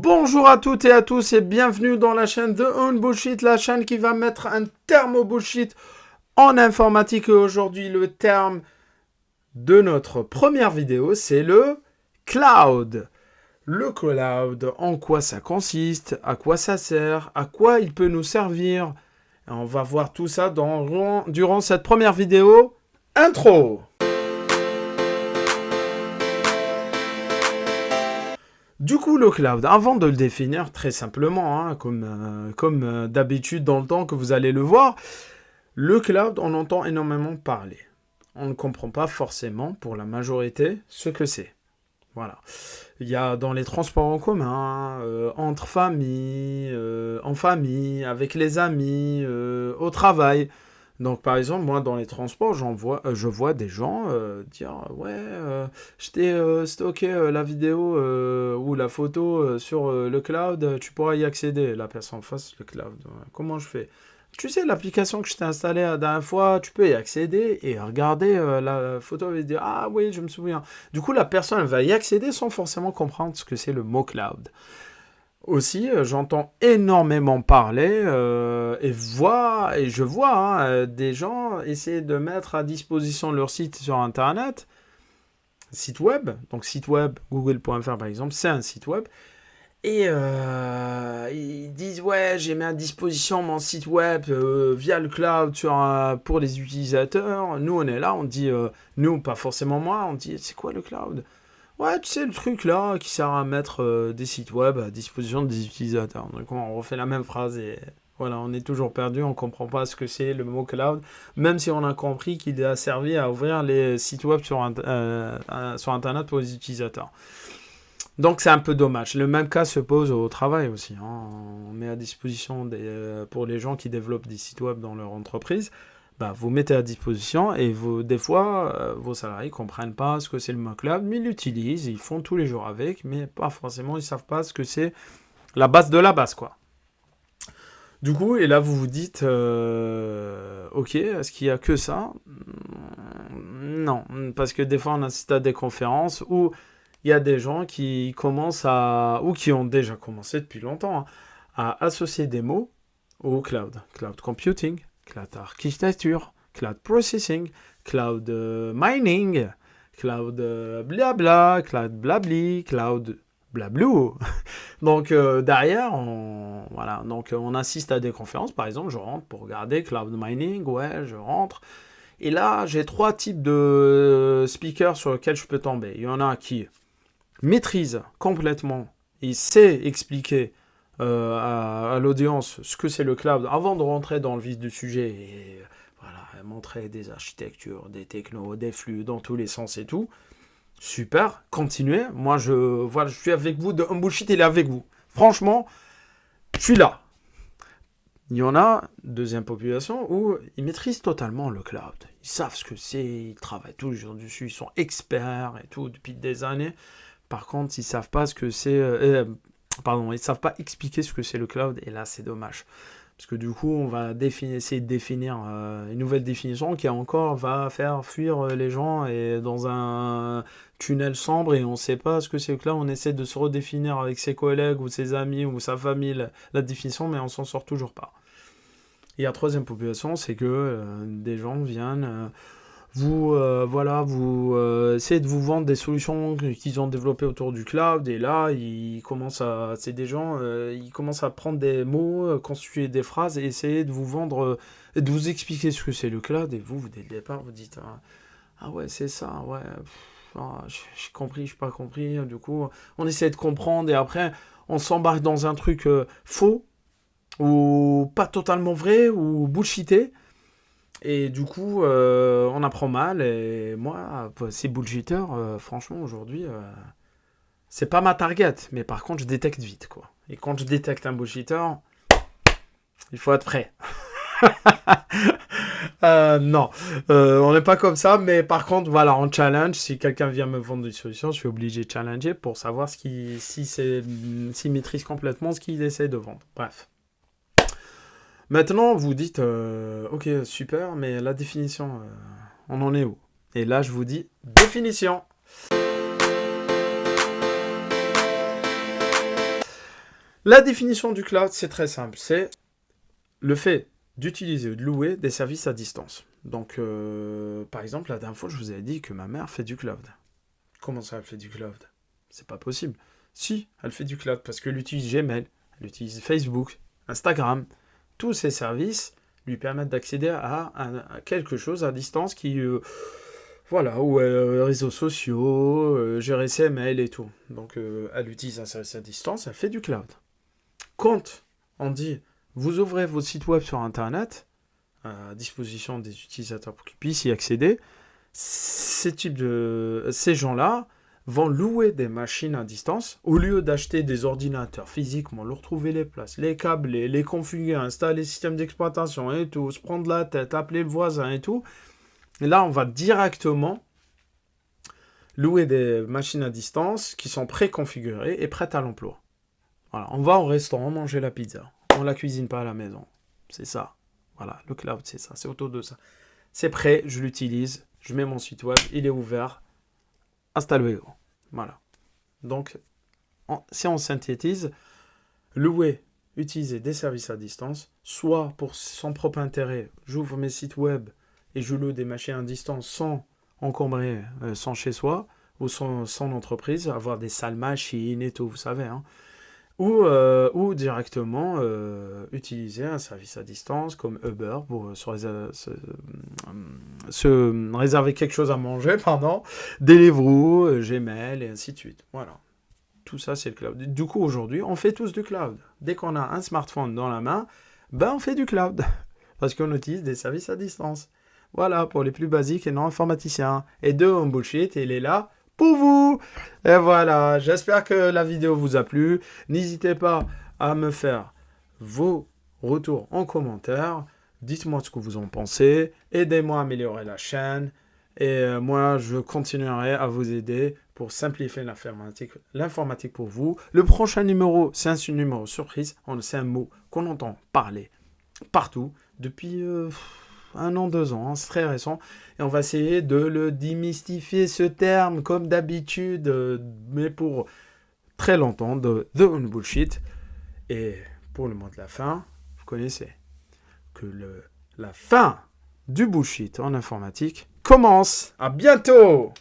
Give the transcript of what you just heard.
Bonjour à toutes et à tous et bienvenue dans la chaîne de Unbullshit, la chaîne qui va mettre un terme au bullshit en informatique. Et aujourd'hui, le terme de notre première vidéo, c'est le cloud. Le cloud, en quoi ça consiste, à quoi ça sert, à quoi il peut nous servir. Et on va voir tout ça durant cette première vidéo. Intro. Du coup, le cloud, avant de le définir très simplement, hein, comme d'habitude dans le temps que vous allez le voir, le cloud, on entend énormément parler. On ne comprend pas forcément, pour la majorité, ce que c'est. Voilà. Il y a dans les transports en commun, entre familles, en famille, avec les amis, au travail. Donc, par exemple, moi, dans les transports, je vois des gens dire ouais, j'étais stocké la vidéo ou la photo sur le cloud, tu pourras y accéder. La personne en face, le cloud. Comment je fais? Tu sais, l'application que je t'ai installée la dernière fois, tu peux y accéder et regarder la photo et dire ah oui, je me souviens. Du coup, la personne elle va y accéder sans forcément comprendre ce que c'est le mot cloud. Aussi, j'entends énormément parler et je vois des gens essayer de mettre à disposition leur site sur Internet, site web, donc site web, google.fr par exemple, c'est un site web, et ils disent ouais, j'ai mis à disposition mon site web via le cloud pour les utilisateurs. Nous, on est là, on dit, nous, pas forcément moi, on dit c'est quoi le cloud? Ouais, tu sais, le truc là qui sert à mettre des sites web à disposition des utilisateurs. Donc on refait la même phrase et voilà, on est toujours perdu, on comprend pas ce que c'est le mot cloud, même si on a compris qu'il a servi à ouvrir les sites web sur Internet pour les utilisateurs. Donc c'est un peu dommage. Le même cas se pose au travail aussi, hein. On met à disposition pour les gens qui développent des sites web dans leur entreprise. Bah, vous mettez à disposition et des fois, vos salariés ne comprennent pas ce que c'est le mot cloud, mais ils l'utilisent, ils font tous les jours avec, mais pas forcément, ils ne savent pas ce que c'est la base de la base, quoi. Du coup, et là, vous vous dites, ok, est-ce qu'il n'y a que ça? Non, parce que des fois, on assiste à des conférences où il y a des gens qui commencent ou qui ont déjà commencé depuis longtemps, hein, à associer des mots au cloud. Cloud computing, cloud architecture, cloud processing, cloud mining, cloud blabla, cloud blabli, cloud blablou. Donc derrière, on assiste à des conférences. Par exemple, je rentre pour regarder cloud mining, ouais, je rentre. Et là, j'ai 3 types de speakers sur lesquels je peux tomber. Il y en a qui maîtrise complètement, il sait expliquer à l'audience ce que c'est le cloud avant de rentrer dans le vif du sujet et voilà, montrer des architectures, des technos, des flux dans tous les sens et tout. Super, continuez. Moi, je suis avec vous, de Unbullshit, il est avec vous. Franchement, je suis là. Il y en a, deuxième population, où ils maîtrisent totalement le cloud. Ils savent ce que c'est, ils travaillent tous les jours dessus, ils sont experts et tout depuis des années. Par contre, ils savent pas ce que c'est. Ils savent pas expliquer ce que c'est le cloud. Et là, c'est dommage. Parce que du coup, on va essayer de définir une nouvelle définition qui encore va faire fuir les gens et dans un tunnel sombre et on ne sait pas ce que c'est le cloud. On essaie de se redéfinir avec ses collègues ou ses amis ou sa famille la définition, mais on s'en sort toujours pas. Et la troisième population, c'est que des gens viennent. Vous essayez de vous vendre des solutions qu'ils ont développées autour du cloud et là ils commencent à prendre des mots, constituer des phrases et essayer de vous vendre de vous expliquer ce que c'est le cloud et vous dès le départ vous dites ah ouais c'est ça ouais j'ai compris, j'ai pas compris, du coup on essaie de comprendre et après on s'embarque dans un truc faux ou pas totalement vrai ou bullshité. Et du coup, on apprend mal. Et moi, ces bullshitters, franchement, aujourd'hui, c'est pas ma target. Mais par contre, je détecte vite, quoi. Et quand je détecte un bullshitter, il faut être prêt. Non, on n'est pas comme ça. Mais par contre, voilà, en challenge, si quelqu'un vient me vendre une solution, je suis obligé de challenger pour savoir s'il maîtrise complètement ce qu'il essaie de vendre. Bref. Maintenant, vous dites, ok, super, mais la définition, on en est où? Et là, je vous dis, définition. La définition du cloud, c'est très simple. C'est le fait d'utiliser ou de louer des services à distance. Donc, par exemple, la dernière fois, je vous avais dit que ma mère fait du cloud. Comment ça, elle fait du cloud? C'est pas possible. Si, elle fait du cloud parce qu'elle utilise Gmail, elle utilise Facebook, Instagram. Tous ces services lui permettent d'accéder à quelque chose à distance qui... voilà, ou réseaux sociaux, gérer ses mails et tout. Donc, elle utilise un service à distance, elle fait du cloud. Quand on dit, vous ouvrez vos sites web sur Internet, à disposition des utilisateurs pour qu'ils puissent y accéder, ces gens-là vont louer des machines à distance au lieu d'acheter des ordinateurs physiquement, leur trouver les places, les câbler, les configurer, installer le système d'exploitation et tout, se prendre la tête, appeler le voisin et tout. Et là, on va directement louer des machines à distance qui sont préconfigurées et prêtes à l'emploi. Voilà, on va au restaurant manger la pizza. On la cuisine pas à la maison. C'est ça. Voilà, le cloud, c'est ça. C'est autour de ça. C'est prêt, je l'utilise. Je mets mon site web, il est ouvert. Installez-le. Voilà. Donc, si on synthétise, louer, utiliser des services à distance, soit pour son propre intérêt, j'ouvre mes sites web et je loue des machines à distance sans encombrer son chez-soi ou son entreprise, avoir des sales machines et tout, vous savez, hein. Ou directement utiliser un service à distance comme Uber pour se réserver quelque chose à manger, pardon, Deliveroo, Gmail et ainsi de suite. Voilà. Tout ça, c'est le cloud. Du coup, aujourd'hui, on fait tous du cloud. Dès qu'on a un smartphone dans la main, ben on fait du cloud. Parce qu'on utilise des services à distance. Voilà, pour les plus basiques et non informaticiens. Et Bullshit, il est là pour vous. Et voilà, j'espère que la vidéo vous a plu. N'hésitez pas à me faire vos retours en commentaire. Dites-moi ce que vous en pensez. Aidez-moi à améliorer la chaîne. Et moi, je continuerai à vous aider pour simplifier l'informatique pour vous. Le prochain numéro, c'est un numéro surprise. C'est un mot qu'on entend parler partout depuis 1 an, 2 ans. Hein, c'est très récent. Et on va essayer de le démystifier, ce terme, comme d'habitude, mais pour très longtemps, de The Bullshit. Et pour le mot de la fin, vous connaissez que la fin du bullshit en informatique commence. À bientôt!